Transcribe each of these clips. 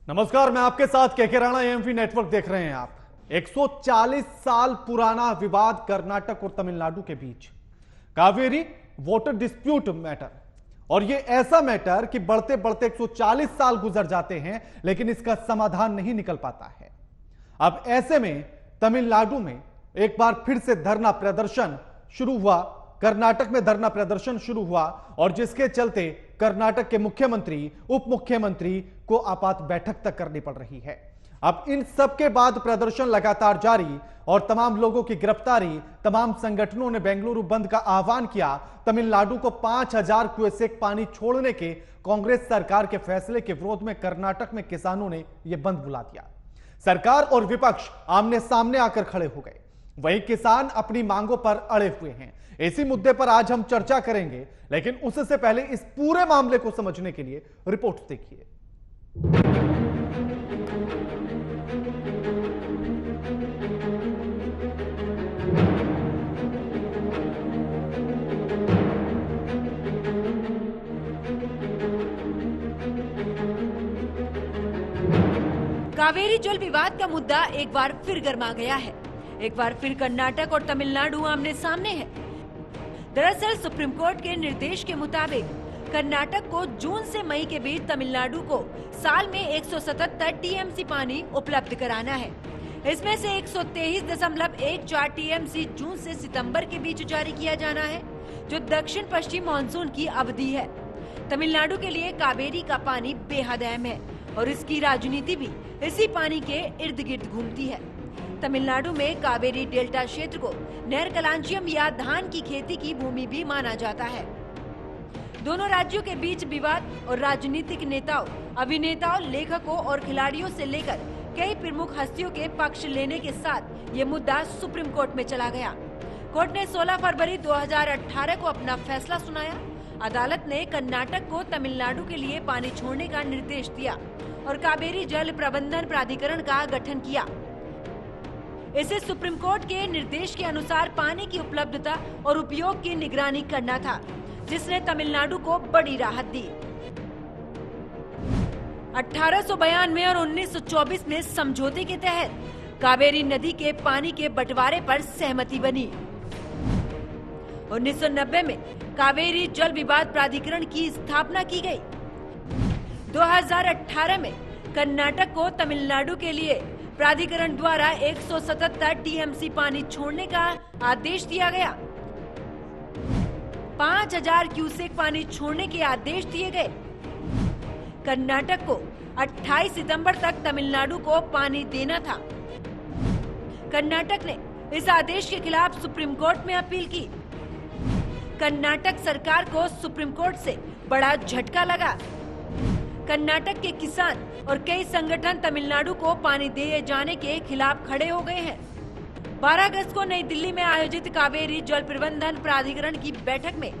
नमस्कार, मैं आपके साथ केके राणा। एएमवी नेटवर्क देख रहे हैं आप। 140 साल पुराना विवाद कर्नाटक और तमिलनाडु के बीच, कावेरी वाटर डिस्प्यूट मैटर। और यह ऐसा मैटर कि बढ़ते बढ़ते 140 साल गुजर जाते हैं लेकिन इसका समाधान नहीं निकल पाता है। अब ऐसे में तमिलनाडु में एक बार फिर से धरना प्रदर्शन शुरू हुआ, कर्नाटक में धरना प्रदर्शन शुरू हुआ और जिसके चलते कर्नाटक के मुख्यमंत्री, उप मुख्यमंत्री को आपात बैठक तक करनी पड़ रही है। अब इन सब के बाद प्रदर्शन लगातार जारी और तमाम लोगों की गिरफ्तारी, तमाम संगठनों ने बेंगलुरु बंद का आह्वान किया। तमिलनाडु को 5000 क्यूसेक पानी छोड़ने के कांग्रेस सरकार के फैसले के विरोध में कर्नाटक में किसानों ने यह बंद बुला दिया। सरकार और विपक्ष आमने सामने आकर खड़े हो गए, वहीं किसान अपनी मांगों पर अड़े हुए हैं। इसी मुद्दे पर आज हम चर्चा करेंगे, लेकिन उससे पहले इस पूरे मामले को समझने के लिए रिपोर्ट देखिए। कावेरी जल विवाद का मुद्दा एक बार फिर गर्मा गया है। एक बार फिर कर्नाटक और तमिलनाडु आमने सामने है। दरअसल सुप्रीम कोर्ट के निर्देश के मुताबिक कर्नाटक को जून से मई के बीच तमिलनाडु को साल में 177 टीएमसी पानी उपलब्ध कराना है। इसमें से 123.14 टीएमसी जून से सितंबर के बीच जारी किया जाना है, जो दक्षिण पश्चिम मानसून की अवधि है। तमिलनाडु के लिए कावेरी का पानी बेहद अहम है और इसकी राजनीति भी इसी पानी के इर्द गिर्द घूमती है। तमिलनाडु में कावेरी डेल्टा क्षेत्र को नहर कलांचियम या धान की खेती की भूमि भी माना जाता है। दोनों राज्यों के बीच विवाद और राजनीतिक नेताओं, अभिनेताओं, लेखकों और खिलाड़ियों से लेकर कई प्रमुख हस्तियों के पक्ष लेने के साथ ये मुद्दा सुप्रीम कोर्ट में चला गया। कोर्ट ने 16 फरवरी 2018 को अपना फैसला सुनाया। अदालत ने कर्नाटक को तमिलनाडु के लिए पानी छोड़ने का निर्देश दिया और कावेरी जल प्रबंधन प्राधिकरण का गठन किया। इसे सुप्रीम कोर्ट के निर्देश के अनुसार पानी की उपलब्धता और उपयोग की निगरानी करना था, जिसने तमिलनाडु को बड़ी राहत दी। 1892 और 1924 में समझौते के तहत कावेरी नदी के पानी के बंटवारे पर सहमति बनी। 1990 में कावेरी जल विवाद प्राधिकरण की स्थापना की गई। 2018 में कर्नाटक को तमिलनाडु के लिए प्राधिकरण द्वारा 177 टीएमसी पानी छोड़ने का आदेश दिया गया। 5000 क्यूसेक पानी छोड़ने के आदेश दिए गए। कर्नाटक को 28 सितंबर तक तमिलनाडु को पानी देना था। कर्नाटक ने इस आदेश के खिलाफ सुप्रीम कोर्ट में अपील की। कर्नाटक सरकार को सुप्रीम कोर्ट से बड़ा झटका लगा। कर्नाटक के किसान और कई संगठन तमिलनाडु को पानी दिए जाने के खिलाफ खड़े हो गए हैं। 12 अगस्त को नई दिल्ली में आयोजित कावेरी जल प्रबंधन प्राधिकरण की बैठक में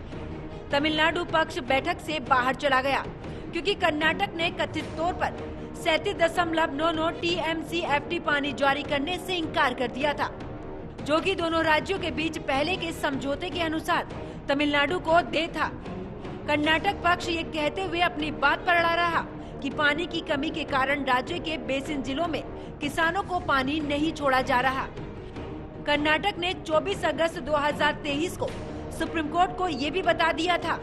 तमिलनाडु पक्ष बैठक से बाहर चला गया, क्योंकि कर्नाटक ने कथित तौर पर 37.99 टीएमसी एफटी पानी जारी करने से इनकार कर दिया था, जो कि दोनों राज्यों के बीच पहले के समझौते के अनुसार तमिलनाडु को दे था। कर्नाटक पक्ष ये कहते हुए अपनी बात पर अड़ा रहा कि पानी की कमी के कारण राज्य के बेसिन जिलों में किसानों को पानी नहीं छोड़ा जा रहा। कर्नाटक ने 24 अगस्त 2023 को सुप्रीम कोर्ट को ये भी बता दिया था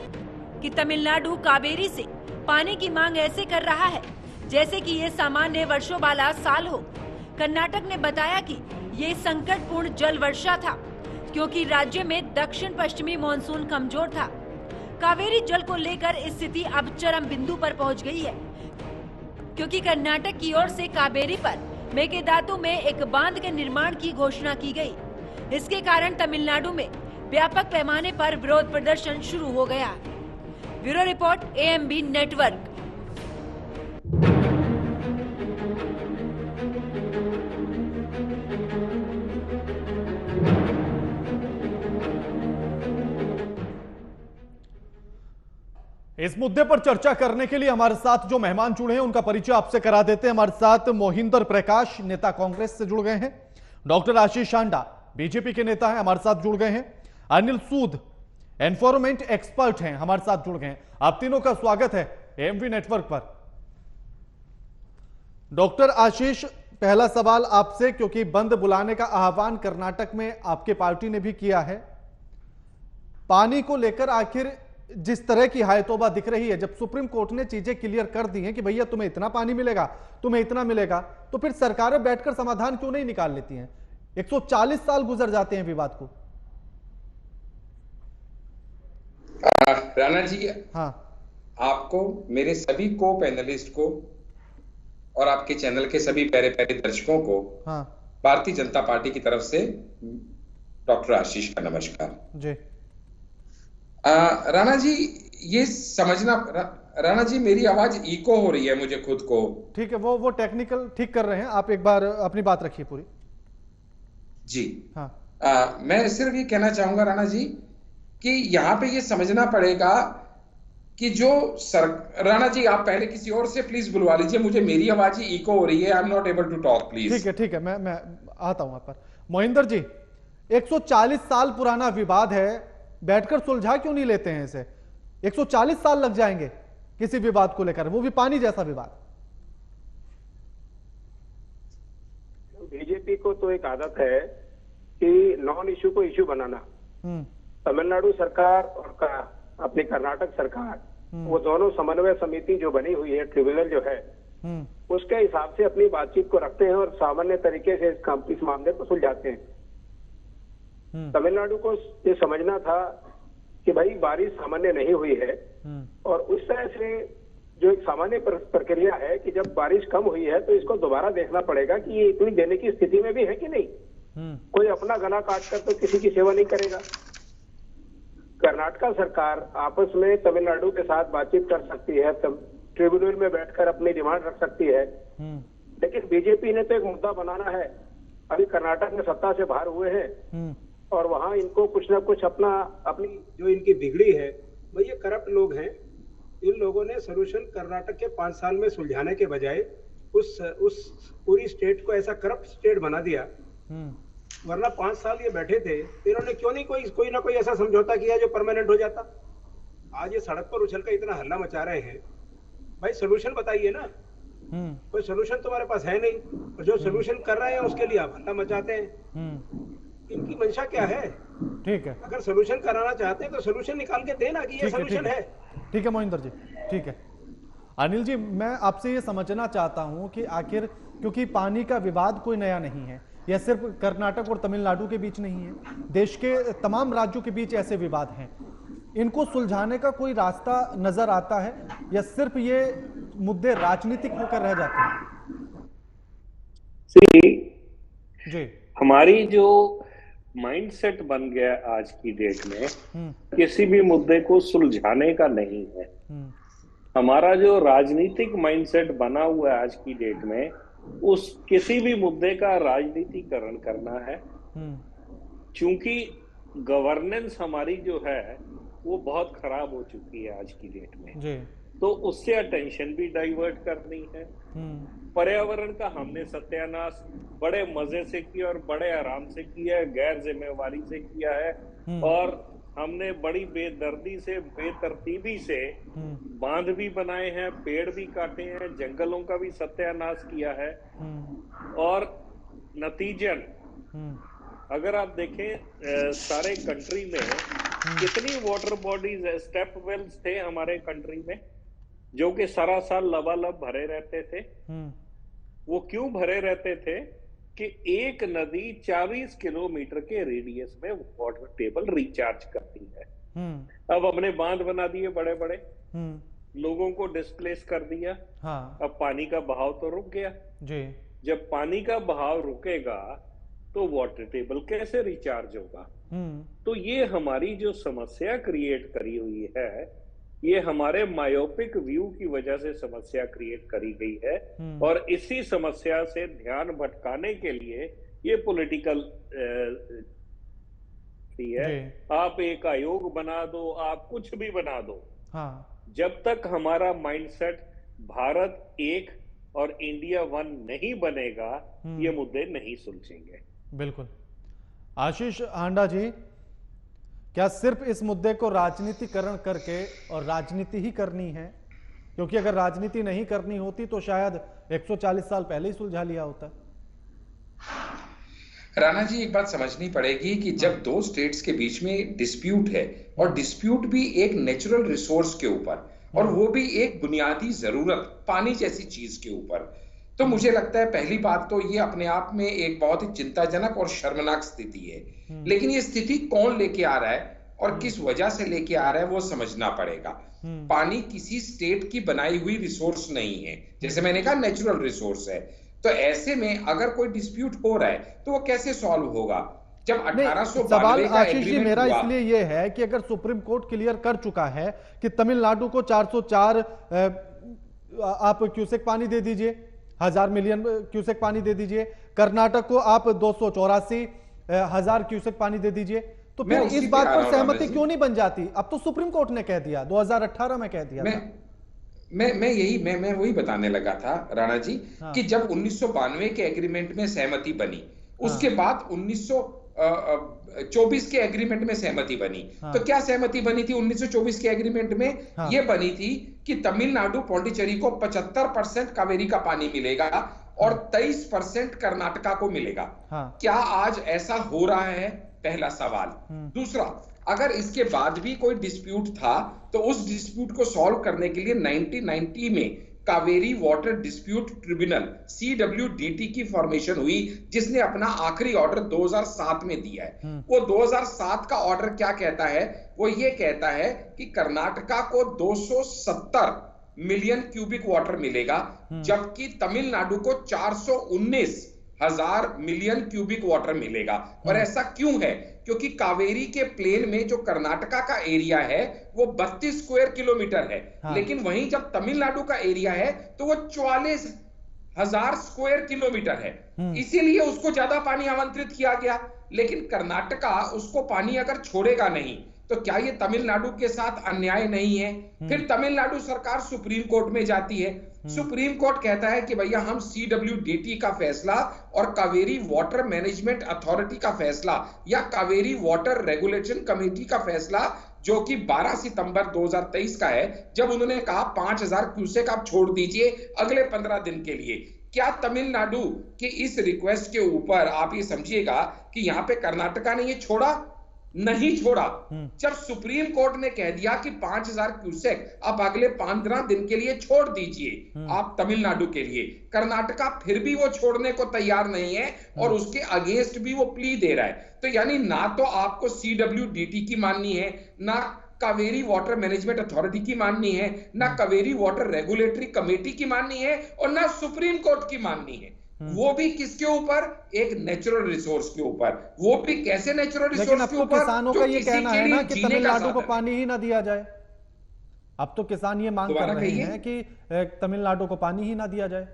कि तमिलनाडु कावेरी से पानी की मांग ऐसे कर रहा है जैसे कि ये सामान्य वर्षों वाला साल हो। कर्नाटक ने बताया कि ये संकटपूर्ण जल वर्षा था, क्योंकि राज्य में दक्षिण पश्चिमी मानसून कमजोर था। कावेरी जल को लेकर स्थिति अब चरम बिंदु पर पहुंच गई है, क्योंकि कर्नाटक की ओर से कावेरी पर मेकेदातु में एक बांध के निर्माण की घोषणा की गई। इसके कारण तमिलनाडु में व्यापक पैमाने पर विरोध प्रदर्शन शुरू हो गया। Bureau report, AMB network. इस मुद्दे पर चर्चा करने के लिए हमारे साथ जो मेहमान जुड़े हैं उनका परिचय आपसे करा देते हैं। हमारे साथ मोहिंदर प्रकाश, नेता कांग्रेस से जुड़ गए हैं। डॉक्टर आशीष सांडा, बीजेपी के नेता हैं, हमारे साथ जुड़ गए हैं। अनिल सूद, एनवायरमेंट एक्सपर्ट हैं, हमारे साथ जुड़ गए हैं। आप तीनों का स्वागत है एएमवी नेटवर्क पर। डॉक्टर आशीष, पहला सवाल आपसे, क्योंकि बंद बुलाने का आह्वान कर्नाटक में आपके पार्टी ने भी किया है, पानी को लेकर आखिर जिस तरह की हायतोबा दिख रही है, जब सुप्रीम कोर्ट ने चीजें क्लियर कर दी हैं कि भैया तुम्हें इतना पानी मिलेगा, तुम्हें इतना मिलेगा, तो फिर सरकारें बैठकर समाधान क्यों नहीं निकाल लेती हैं? 140 साल गुजर जाते हैं विवाद को। राणा जी, हाँ, आपको, मेरे सभी को पैनलिस्ट को और आपके चैनल के सभी प्यारे प्यारे दर्शकों को हाँ भारतीय जनता पार्टी की तरफ से डॉक्टर आशीष का नमस्कार जी। राणा जी, ये समझना, राणा जी मेरी आवाज इको हो रही है मुझे खुद को। ठीक है, वो टेक्निकल ठीक कर रहे हैं, आप एक बार अपनी बात रखिए पूरी। जी हाँ। मैं सिर्फ ये कहना चाहूंगा राणा जी कि यहाँ पे ये समझना पड़ेगा कि जो राणा जी, आप पहले किसी और से प्लीज बुलवा लीजिए, मुझे मेरी आवाज ही इको हो रही है। I am not able to talk please. ठीक है, मैं आता हूं आप पर। मोहिंदर जी, 140 साल पुराना विवाद है, बैठकर सुलझा क्यों नहीं लेते हैं इसे? 140 साल लग जाएंगे किसी विवाद को लेकर, वो भी पानी जैसा विवाद। बीजेपी को तो एक आदत है कि नॉन इशू को इशू बनाना। तमिलनाडु सरकार और अपनी कर्नाटक सरकार, वो दोनों समन्वय समिति जो बनी हुई है, ट्रिब्यूनल जो है, उसके हिसाब से अपनी बातचीत को रखते हैं और सामान्य तरीके से इस मामले को सुलझाते हैं। तमिलनाडु को ये समझना था कि भाई बारिश सामान्य नहीं हुई है, और उस तरह से जो एक सामान्य प्रक्रिया है कि जब बारिश कम हुई है तो इसको दोबारा देखना पड़ेगा कि ये इतनी देने की स्थिति में भी है कि नहीं। कोई अपना गला काट कर तो किसी की सेवा नहीं करेगा। कर्नाटक सरकार आपस में तमिलनाडु के साथ बातचीत कर सकती है, ट्रिब्यूनल में बैठकर अपनी डिमांड रख सकती है, लेकिन बीजेपी ने तो एक मुद्दा बनाना है। अभी कर्नाटक में सत्ता से बाहर हुए हैं और वहां इनको कुछ ना कुछ अपनी जो इनकी बिगड़ी है, भाई ये करप्ट लोग हैं। इन लोगों ने सोल्यूशन कर्नाटक के 5 साल में सुलझाने के बजाय उस पूरी स्टेट को ऐसा करप्ट स्टेट बना दिया। वरना 5 साल ये बैठे थे, इन्होंने क्यों नहीं कोई ना कोई ऐसा समझौता किया जो परमानेंट हो जाता। आज ये सड़क पर उछल कर इतना हल्ला मचा रहे हैं, भाई सोल्यूशन बताइए ना। कोई सोल्यूशन तुम्हारे पास है नहीं, और जो सोल्यूशन कर रहे हैं उसके लिए आप हल्ला मचाते हैं। इनकी मंशा क्या है? ठीक है, अगर सोल्यूशन कराना चाहते हैं तो सोल्यूशन निकाल के देना कि ये सोल्यूशन है। ठीक है मोहिंदर जी, ठीक है। अनिल जी, मैं आपसे ये समझना चाहता हूं कि आखिर, क्योंकि पानी का विवाद कोई नया नहीं है, यह सिर्फ कर्नाटक और तमिलनाडु के बीच नहीं है, देश के तमाम राज्यों के बीच ऐसे विवाद हैं। इनको सुलझाने का कोई रास्ता नजर आता है या सिर्फ ये मुद्दे राजनीतिक होकर रह जाते हैं? जी, हमारी जो माइंडसेट बन गया आज की डेट में किसी भी मुद्दे को सुलझाने का नहीं है। हमारा जो राजनीतिक माइंडसेट बना हुआ है आज की डेट में, उस किसी भी मुद्दे का राजनीतिकरण करना है। क्योंकि गवर्नेंस हमारी जो है वो बहुत खराब हो चुकी है आज की डेट में जी। तो उससे अटेंशन भी डाइवर्ट करनी है। पर्यावरण का हमने सत्यानाश बड़े मजे से किया और बड़े आराम से किया है, गैर जिम्मेवारी से किया है, और हमने बड़ी बेदर्दी से, बेतरतीबी से बांध भी बनाए हैं, पेड़ भी काटे हैं, जंगलों का भी सत्यानाश किया है। और नतीजन अगर आप देखें सारे कंट्री में कितनी वाटर बॉडीज, स्टेप वेल्स थे हमारे कंट्री में, जो कि सारा साल लबालब भरे रहते थे। वो क्यों भरे रहते थे कि एक नदी 40 किलोमीटर के रेडियस में वाटर टेबल रिचार्ज करती है। अब हमने बांध बना दिए बड़े बड़े, लोगों को डिस्प्लेस कर दिया। हाँ। अब पानी का बहाव तो रुक गया जी। जब पानी का बहाव रुकेगा तो वाटर टेबल कैसे रिचार्ज होगा? तो ये हमारी जो समस्या क्रिएट करी हुई है, ये हमारे मायोपिक व्यू की वजह से समस्या क्रिएट करी गई है। और इसी समस्या से ध्यान भटकाने के लिए ये पॉलिटिकल है। आप एक आयोग बना दो, आप कुछ भी बना दो, हाँ। जब तक हमारा माइंडसेट भारत एक और इंडिया वन नहीं बनेगा, ये मुद्दे नहीं सुलझेंगे। बिल्कुल। आशीष हांडा जी, क्या सिर्फ इस मुद्दे को राजनीतिकरण करके, और राजनीति ही करनी है, क्योंकि अगर राजनीति नहीं करनी होती तो शायद 140 साल पहले ही सुलझा लिया होता। राणा जी, एक बात समझनी पड़ेगी कि जब दो स्टेट्स के बीच में डिस्प्यूट है, और डिस्प्यूट भी एक नेचुरल रिसोर्स के ऊपर, और वो भी एक बुनियादी जरूरत पानी जैसी चीज के ऊपर, तो मुझे लगता है पहली बात तो ये अपने आप में एक बहुत ही चिंताजनक और शर्मनाक स्थिति है। लेकिन ये स्थिति कौन लेके आ रहा है और किस वजह से लेके आ रहा है वो समझना पड़ेगा। पानी किसी स्टेट की बनाई हुई रिसोर्स नहीं है, जैसे मैंने कहा नेचुरल रिसोर्स है। तो ऐसे में अगर कोई डिस्प्यूट हो रहा है तो वो कैसे सॉल्व होगा? जब 1892 सवाल का आशीष जी मेरा हुआ, इसलिए यह है कि अगर सुप्रीम कोर्ट क्लियर कर चुका है कि तमिलनाडु को 404 आप क्यूसेक पानी दे दीजिए, 1000 मिलियन क्यूसेक पानी दे दीजिए, कर्नाटक को आप 284,000 क्यूसेक पानी दे दीजिए, तो फिर इस बात पर सहमति क्यों नहीं बन जाती? अब तो सुप्रीम कोर्ट ने कह दिया, 2018 में कह दिया। मैं वही बताने लगा था राणा जी, कि जब 1992 के एग्रीमेंट में सहमति बनी, उसके बाद 1924 के एग्रीमेंट में सहमति बनी। तो क्या सहमति बनी थी 1924 के एग्रीमेंट में? ये बनी थी कि तमिलनाडु पौंडीचेरी को 75% कावेरी का पानी मिलेगा और 23% कर्नाटका को मिलेगा। क्या आज ऐसा हो रहा है? पहला सवाल। दूसरा, अगर इसके बाद भी कोई डिस्प्यूट था तो उस डिस्प्यूट को सॉल्व करने के लिए 1990 में Kaveri water dispute tribunal CWDT की फॉर्मेशन हुई, जिसने अपना आखिरी ऑर्डर 2007 में दिया है। वो 2007 का ऑर्डर क्या कहता है? वो ये कहता है कि कर्नाटका को 270 मिलियन क्यूबिक वाटर मिलेगा, जबकि तमिलनाडु को 419,000 मिलियन क्यूबिक वाटर मिलेगा। और ऐसा क्यों है? क्योंकि कावेरी के प्लेन में जो कर्नाटका का एरिया है वो 32 स्क्वायर किलोमीटर है, लेकिन वहीं जब तमिलनाडु का एरिया है तो वो 44,000 स्क्वायर किलोमीटर है। इसीलिए उसको ज्यादा पानी आवंटित किया गया। लेकिन कर्नाटका उसको पानी अगर छोड़ेगा नहीं तो क्या ये तमिलनाडु के साथ अन्याय नहीं है? फिर तमिलनाडु सरकार सुप्रीम कोर्ट में जाती है। सुप्रीम कोर्ट कहता है कि भैया हम CWDT का फैसला और कावेरी वाटर मैनेजमेंट अथॉरिटी का फैसला या कावेरी वाटर रेगुलेशन कमेटी का फैसला, जो कि 12 सितंबर 2023 का है, जब उन्होंने कहा 5,000 क्यूसेक आप छोड़ दीजिए अगले 15 दिन के लिए। क्या तमिलनाडु के इस रिक्वेस्ट के ऊपर आप ये समझिएगा कि यहां पे कर्नाटका ने ये छोड़ा? नहीं छोड़ा। जब सुप्रीम कोर्ट ने कह दिया कि 5,000 क्यूसेक आप अगले 15 दिन के लिए छोड़ दीजिए आप तमिलनाडु के लिए, कर्नाटका फिर भी वो छोड़ने को तैयार नहीं है और उसके अगेंस्ट भी वो प्ली दे रहा है। तो यानी ना तो आपको CWDT की माननी है, ना कावेरी वाटर मैनेजमेंट अथॉरिटी की माननी है, ना कावेरी वाटर रेगुलेटरी कमेटी की माननी है, और ना सुप्रीम कोर्ट की माननी है। वो भी किसके ऊपर? एक नेचुरल रिसोर्स के ऊपर। वो भी कैसे नेचुरल रिसोर्स के ऊपर? किसानों का ये कहना है ना कि तमिलनाडु को पानी ही ना दिया जाए। अब तो किसान ये मांग कर रहे हैं कि तमिलनाडु को पानी ही ना दिया जाए।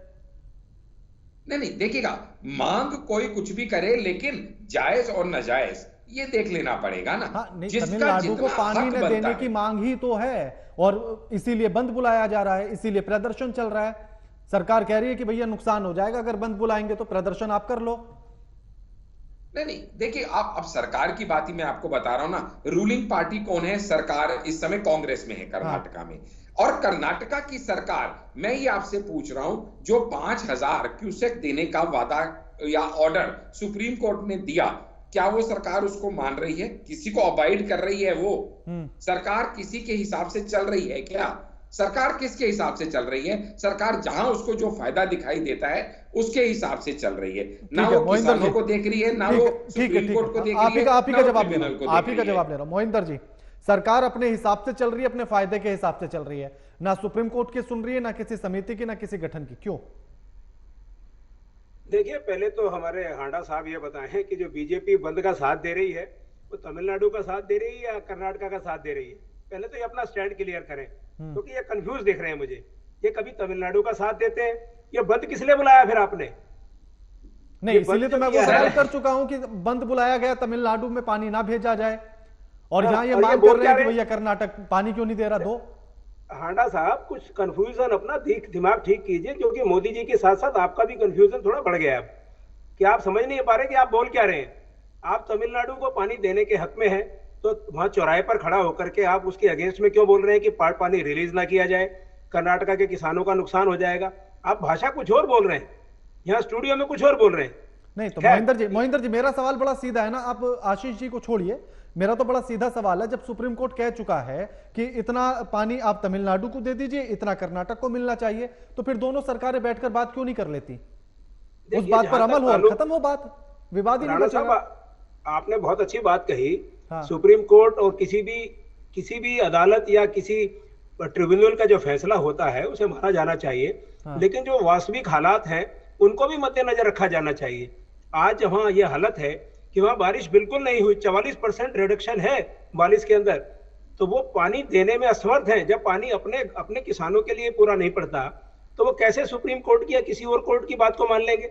नहीं, देखिएगा, मांग कोई कुछ भी करे, लेकिन जायज और नाजायज ये देख लेना पड़ेगा ना। तमिलनाडु को पानी न देने की मांग ही तो है, और इसीलिए बंद बुलाया जा रहा है, इसीलिए प्रदर्शन चल रहा है। सरकार कह रही है कि भैया नुकसान हो जाएगा अगर बंद बुलाएंगे, तो प्रदर्शन आप कर लो। नहीं, देखिए, आप अब सरकार की बात ही मैं आपको बता रहा हूं ना। रूलिंग पार्टी कौन है? सरकार इस समय कांग्रेस में है कर्नाटका में। और कर्नाटका की सरकार, मैं ये आपसे पूछ रहा हूं, जो 5,000 क्यूसेक देने का वादा या ऑर्डर सुप्रीम कोर्ट ने दिया, क्या वो सरकार उसको मान रही है? किसी को अबाइड कर रही है? वो सरकार किसी के हिसाब से चल रही है क्या? सरकार किसके हिसाब से चल रही है? सरकार जहां उसको जो फायदा दिखाई देता है उसके हिसाब से चल रही है। ना वो किसानों को देख रही है, ना वो सुप्रीम कोर्ट को देख रही है। आप ही का जवाब ले रहा हूं मोहिंदर जी। सरकार अपने हिसाब से चल रही है, अपने फायदे के हिसाब से चल रही है, ना सुप्रीम कोर्ट की सुन रही है, ना किसी समिति की, ना किसी गठन की। क्यों? देखिए, पहले तो हमारे हांडा साहब ये बताएं कि जो बीजेपी बंद का साथ दे रही है वो तमिलनाडु का साथ दे रही है या कर्नाटका का साथ दे रही है? पहले तो ये अपना स्टैंड क्लियर करें, क्योंकि ये कंफ्यूज दिख रहे हैं मुझे। ये कभी तमिलनाडु का साथ देते हैं, ये बंद किस लिए बुलाया फिर आपने? नहीं, इसलिए तो मैं वो सवाल कर चुका हूं कि बंद बुलाया गया, तमिलनाडु में पानी ना भेजा जाए, और यहाँ ये मांग कर रहे हैं कि भैया कर्नाटक पानी क्यों नहीं दे रहा? दो हांडा साहब, कुछ कंफ्यूजन अपना दिमाग ठीक कीजिए, क्योंकि मोदी जी के साथ साथ आपका भी कंफ्यूजन थोड़ा बढ़ गया है। क्या आप समझ नहीं पा रहे कि आप बोल क्या रहे हैं? आप तमिलनाडु को पानी देने के हक में हैं, तो वहां चौराहे पर खड़ा होकर के आप उसके अगेंस्ट में क्यों बोल रहे हैं कि पानी रिलीज ना किया जाए? कर्नाटका के किसानों का नुकसान हो जाएगा। आप भाषा कुछ और बोल रहे हैं, यहाँ स्टूडियो में कुछ और बोल रहे हैं। नहीं तो मोहिंदर जी मेरा सवाल बड़ा सीधा है ना, आप आशीष जी को छोड़िए, मेरा तो बड़ा सीधा सवाल है। जब सुप्रीम कोर्ट कह चुका है कि इतना पानी आप तमिलनाडु को दे दीजिए, इतना कर्नाटक को मिलना चाहिए, तो फिर दोनों सरकारें बैठकर बात क्यों नहीं कर लेती? उस बात पर अमल हो और खत्म हो बात, विवाद ही नहीं बचेगा। आपने बहुत अच्छी बात कही। हाँ। सुप्रीम कोर्ट और किसी भी अदालत या किसी ट्रिब्यूनल का जो फैसला होता है उसे माना जाना चाहिए। हाँ। लेकिन जो वास्तविक हालात हैं उनको भी मद्देनजर रखा जाना चाहिए। आज जहां ये हालत है कि वहां बारिश बिल्कुल नहीं हुई, 44% रिडक्शन है बारिश के अंदर, तो वो पानी देने में असमर्थ है। जब पानी अपने किसानों के लिए पूरा नहीं पड़ता तो वो कैसे सुप्रीम कोर्ट की या किसी और कोर्ट की बात को मान लेंगे?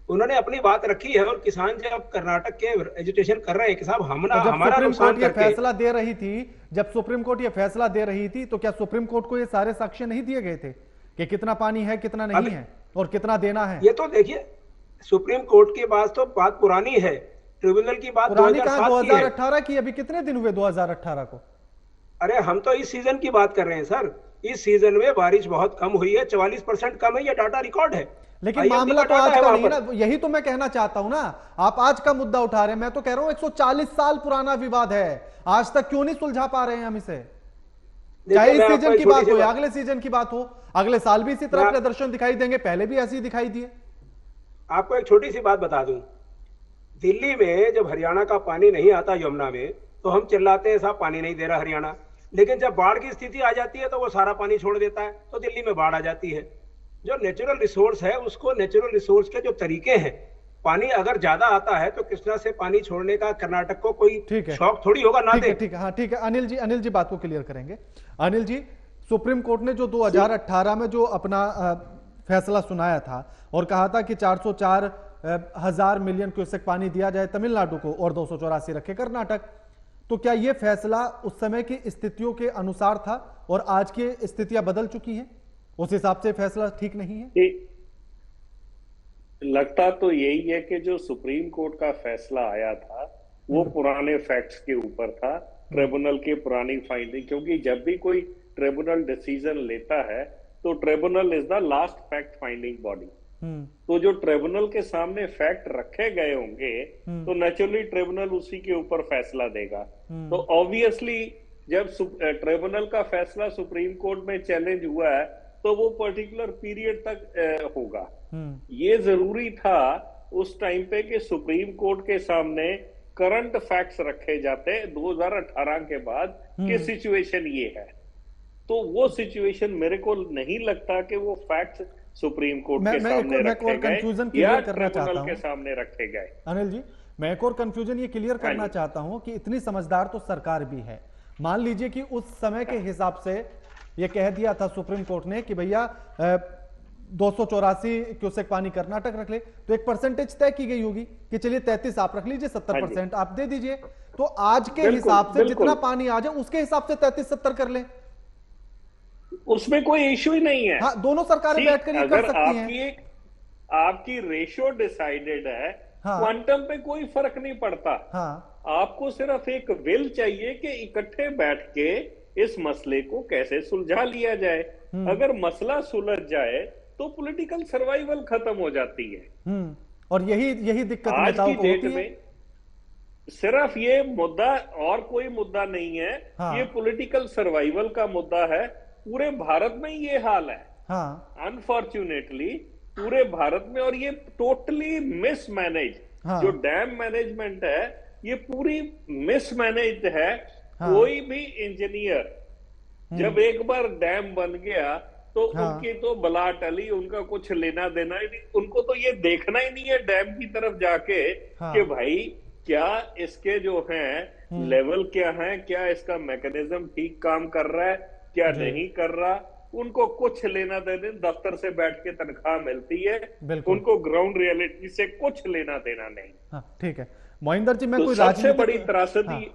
उन्होंने अपनी बात रखी है और किसान जब कर्नाटक के एजुटेशन कर रहे हैं कि साहब हमारा नुकसान करके फैसला दे रही थी, जब सुप्रीम कोर्ट ये फैसला दे रही थी तो क्या सुप्रीम कोर्ट को ये सारे साक्ष्य नहीं दिए गए थे कि कितना पानी है, कितना नहीं है और कितना देना है? ये तो देखिए, सुप्रीम कोर्ट की बात तो बात पुरानी है, ट्रिब्यूनल की बात 2018 की। अभी कितने दिन हुए 2018 को? अरे हम तो इस सीजन की बात कर रहे हैं सर। इस सीजन में बारिश बहुत कम हुई है, 44% कम है, ये डाटा रिकॉर्ड है। लेकिन मामला तो आज का नहीं ना, यही तो मैं कहना चाहता हूं ना। आप आज का मुद्दा उठा रहे हैं, मैं तो कह रहा हूं 140 साल पुराना विवाद है, आज तक क्यों नहीं सुलझा पा रहे हैं हम इसे? चाहे इस सीजन की बात हो या अगले सीजन की बात हो, अगले साल भी इसी तरह प्रदर्शन दिखाई देंगे, पहले भी ऐसे ही दिखाई दिए। आपको एक छोटी सी बात बता दूं, दिल्ली में जब हरियाणा का पानी नहीं आता यमुना में तो हम चिल्लाते हैं साहब पानी नहीं दे रहा हरियाणा, लेकिन जब बाढ़ की स्थिति आ जाती है तो वो सारा पानी छोड़ देता है, तो दिल्ली में बाढ़ आ जाती है। जो नेचुरल रिसोर्स है उसको, नेचुरल रिसोर्स के जो तरीके हैं, पानी अगर ज्यादा आता है तो कृष्णा से पानी छोड़ने का कर्नाटक को कोई शौक थोड़ी होगा ना दे। ठीक है, हाँ ठीक है। अनिल जी बात को क्लियर करेंगे। अनिल जी, सुप्रीम कोर्ट ने जो 2018 में जो अपना फैसला सुनाया था और कहा था कि 404,000 मिलियन क्यूसेक पानी दिया जाए तमिलनाडु को और 284 रखे कर्नाटक, तो क्या यह फैसला उस समय की स्थितियों के अनुसार था और आज की स्थितियां बदल चुकी हैं, उस हिसाब से फैसला ठीक नहीं है? लगता तो यही है कि जो सुप्रीम कोर्ट का फैसला आया था वो पुराने फैक्ट्स के ऊपर था, ट्रिब्यूनल की पुरानी फाइंडिंग, क्योंकि जब भी कोई ट्रिब्यूनल डिसीजन लेता है तो tribunal is the last fact finding body. तो जो ट्रिब्यूनल के सामने फैक्ट रखे गए होंगे तो नेचुरली ट्रिब्यूनल उसी के ऊपर फैसला देगा। तो ऑब्वियसली जब ट्रिब्यूनल का फैसला सुप्रीम कोर्ट में चैलेंज हुआ है तो वो पर्टिकुलर पीरियड तक होगा। ये जरूरी था उस टाइम पे कि सुप्रीम कोर्ट के सामने करंट फैक्ट्स रखे जाते 2018 के बाद कि सिचुएशन ये है। तो वो सिचुएशन मेरे को नहीं लगता कि वो फैक्ट्स सुप्रीम कोर्ट के सामने रखे गए या ट्रिब्यूनल के सामने रखे गए। अनिल जी, मैं एक और कंफ्यूजन ये क्लियर करना चाहता हूं कि इतनी समझदार तो सरकार भी है। मान लीजिए कि उस समय के हिसाब से ये कह दिया था सुप्रीम कोर्ट ने कि भैया 284 क्यूसेक पानी कर्नाटक रख ले, तो एक परसेंटेज तय की गई होगी कि चलिए 33 आप रख लीजिए, 70% आप दे दीजिए। तो आज के हिसाब से जितना पानी आ जाए उसके हिसाब से 33-70 कर ले, उसमें कोई इश्यू ही नहीं है। हाँ, दोनों सरकारें बैठकर ये कर सकती हैं। आपकी रेशियो डिसाइडेड है, क्वांटम पे कोई फर्क नहीं पड़ता। हाँ, आपको सिर्फ एक विल चाहिए कि इकट्ठे बैठ के इस मसले को कैसे सुलझा लिया जाए। अगर मसला सुलझ जाए तो पॉलिटिकल सर्वाइवल खत्म हो जाती है। और यही दिक्कत आज की डेट में सिर्फ ये मुद्दा और कोई मुद्दा नहीं है। हाँ। ये पॉलिटिकल सर्वाइवल का मुद्दा है। पूरे भारत में ये हाल है। हाँ। अनफॉर्चुनेटली पूरे भारत में, और ये टोटली मिसमैनेज। हाँ। जो डैम मैनेजमेंट है ये पूरी मिसमैनेज्ड है। हाँ। कोई भी इंजीनियर जब एक बार डैम बन गया तो उनकी तो बला टली, उनका कुछ लेना देना ही नहीं। उनको तो ये देखना ही नहीं है डैम की तरफ जाके कि भाई क्या इसके जो हैं लेवल क्या है, क्या इसका मैकेनिज्म ठीक काम कर रहा है, क्या नहीं कर रहा। उनको कुछ लेना देना, दफ्तर से बैठ के तनख्वाह मिलती है, उनको ग्राउंड रियलिटी से कुछ लेना देना नहीं। हाँ, ठीक है मोहिंदर जी, मैं तो कोई सबसे बड़ी त्रासदी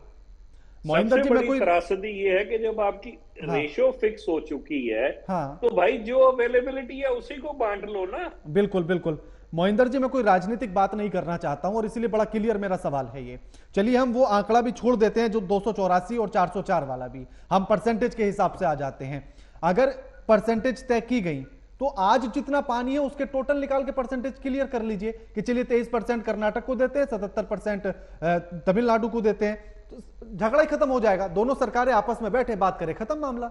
मोहिंदर जी, सबसे बड़ी त्रासदी ये है कि जब आपकी रेशियो फिक्स हो चुकी है तो भाई जो अवेलेबिलिटी है उसी को बांट लो ना। बिल्कुल बिल्कुल मोहिंदर जी, मैं कोई राजनीतिक बात नहीं करना चाहता हूं और इसीलिए बड़ा क्लियर मेरा सवाल है ये। चलिए हम वो आंकड़ा भी छोड़ देते हैं जो 284 और 404 वाला भी, हम परसेंटेज के हिसाब से आ जाते हैं। अगर परसेंटेज तय की गई, तो आज जितना पानी है उसके टोटल निकाल के परसेंटेज क्लियर कर लीजिए कि चलिए 23% कर्नाटक को देते हैं, 77% तमिलनाडु को देते हैं, तो झगड़ा ही खत्म हो जाएगा। दोनों सरकारें आपस में बैठे बात करें, खत्म मामला।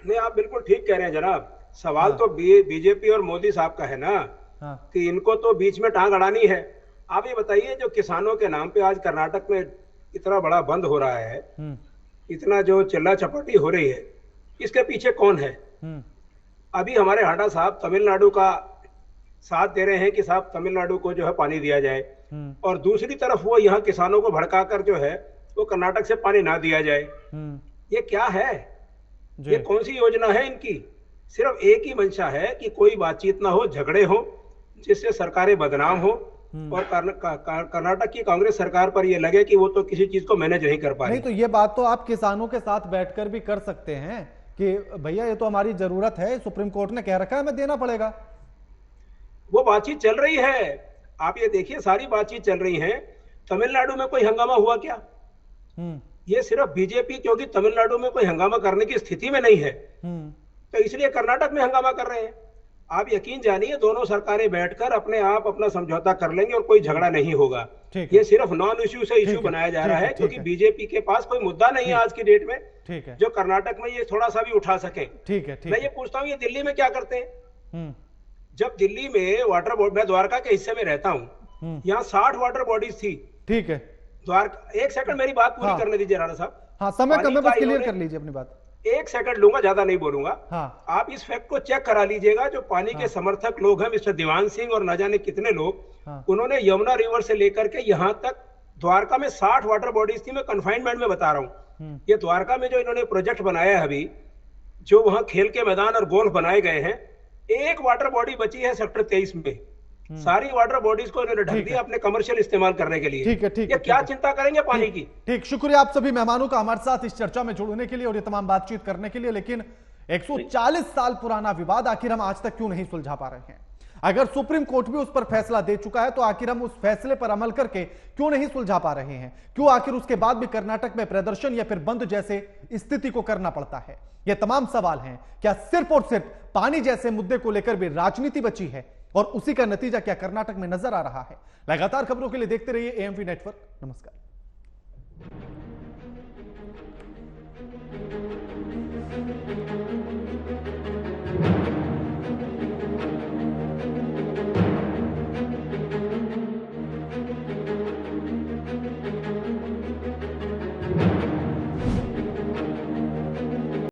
नहीं, आप बिल्कुल ठीक कह रहे हैं जनाब। सवाल तो बीजेपी और मोदी साहब का है ना, कि इनको तो बीच में टांग अड़ानी है। आप ये बताइए, जो किसानों के नाम पे आज कर्नाटक में इतना बड़ा बंद हो रहा है, इतना जो चिल्ला चपाटी हो रही है, इसके पीछे कौन है? अभी हमारे हाडा साहब तमिलनाडु का साथ दे रहे हैं कि साहब तमिलनाडु को जो है पानी दिया जाए, और दूसरी तरफ वो यहाँ किसानों को भड़काकर जो है वो कर्नाटक से पानी ना दिया जाए। ये क्या है? ये कौन सी योजना है इनकी? सिर्फ एक ही मंशा है कि कोई बातचीत ना हो, झगड़े हो, जिससे सरकारें बदनाम हो और कर्नाटक की कांग्रेस सरकार पर यह लगे कि वो तो किसी चीज को मैनेज नहीं कर पा रही। नहीं, तो ये बात तो आप किसानों के साथ बैठकर भी कर सकते हैं कि भैया ये तो हमारी जरूरत है, सुप्रीम कोर्ट ने कह रखा है, हमें देना पड़ेगा। वो बातचीत चल रही है, आप ये देखिए, सारी बातचीत चल रही है। तमिलनाडु में कोई हंगामा हुआ क्या? ये सिर्फ बीजेपी, क्योंकि तमिलनाडु में कोई हंगामा करने की स्थिति में नहीं है, तो इसलिए कर्नाटक में हंगामा कर रहे हैं। आप यकीन जानिए, दोनों सरकारें बैठकर अपने आप अपना समझौता कर लेंगे और कोई झगड़ा नहीं होगा। ये सिर्फ नॉन इश्यू से इश्यू बनाया जा रहा है, क्योंकि बीजेपी के पास कोई मुद्दा नहीं है आज की डेट में, ठीक है, जो कर्नाटक में ये थोड़ा सा भी उठा सके। ठीक है, मैं ये पूछता हूँ, ये दिल्ली में क्या करते हैं? जब दिल्ली में वाटर बोर्ड, मैं द्वारका के हिस्से में रहता हूँ, यहाँ 60 वाटर बॉडीज थी। ठीक है, द्वारका, एक सेकंड मेरी बात पूरी करने दीजिए राणा साहब। हाँ, समय कम है, बस क्लियर कर लीजिए अपनी बात। एक सेकंड लूंगा, ज्यादा नहीं बोलूंगा। हाँ। आप इस फैक्ट को चेक करा लीजिएगा, जो पानी के समर्थक लोग हैं, मिस्टर दीवान सिंह और न जाने कितने लोग, उन्होंने यमुना रिवर से लेकर के यहाँ तक द्वारका में 60 वाटर बॉडीज थी। मैं कंफाइनमेंट में बता रहा हूँ। ये द्वारका में जो इन्होंने प्रोजेक्ट बनाया है अभी, जो वहां खेल के मैदान और गोल्फ बनाए गए हैं, एक वाटर बॉडी बची है सेक्टर 23 में। सारी वाटर बॉडीज को इन्होंने ढक दिया अपने कमर्शियल इस्तेमाल करने के लिए। ठीक है, ठीक है, क्या चिंता करेंगे पानी की? ठीक, शुक्रिया आप सभी मेहमानों का हमारे साथ इस चर्चा में जुड़ने के लिए और ये तमाम बातचीत करने के लिए। लेकिन 140 साल पुराना विवाद आखिर हम आज तक क्यों नहीं सुलझा पा रहे हैं? अगर सुप्रीम कोर्ट भी उस पर फैसला दे चुका है, तो आखिर हम उस फैसले पर अमल करके क्यों नहीं सुलझा पा रहे हैं? क्यों आखिर उसके बाद भी कर्नाटक में प्रदर्शन या फिर बंद जैसे स्थिति को करना पड़ता है? ये तमाम सवाल हैं। क्या सिर्फ और सिर्फ पानी जैसे मुद्दे को लेकर भी राजनीति बची है और उसी का नतीजा क्या कर्नाटक में नजर आ रहा है? लगातार खबरों के लिए देखते रहिए एएमपी नेटवर्क। नमस्कार।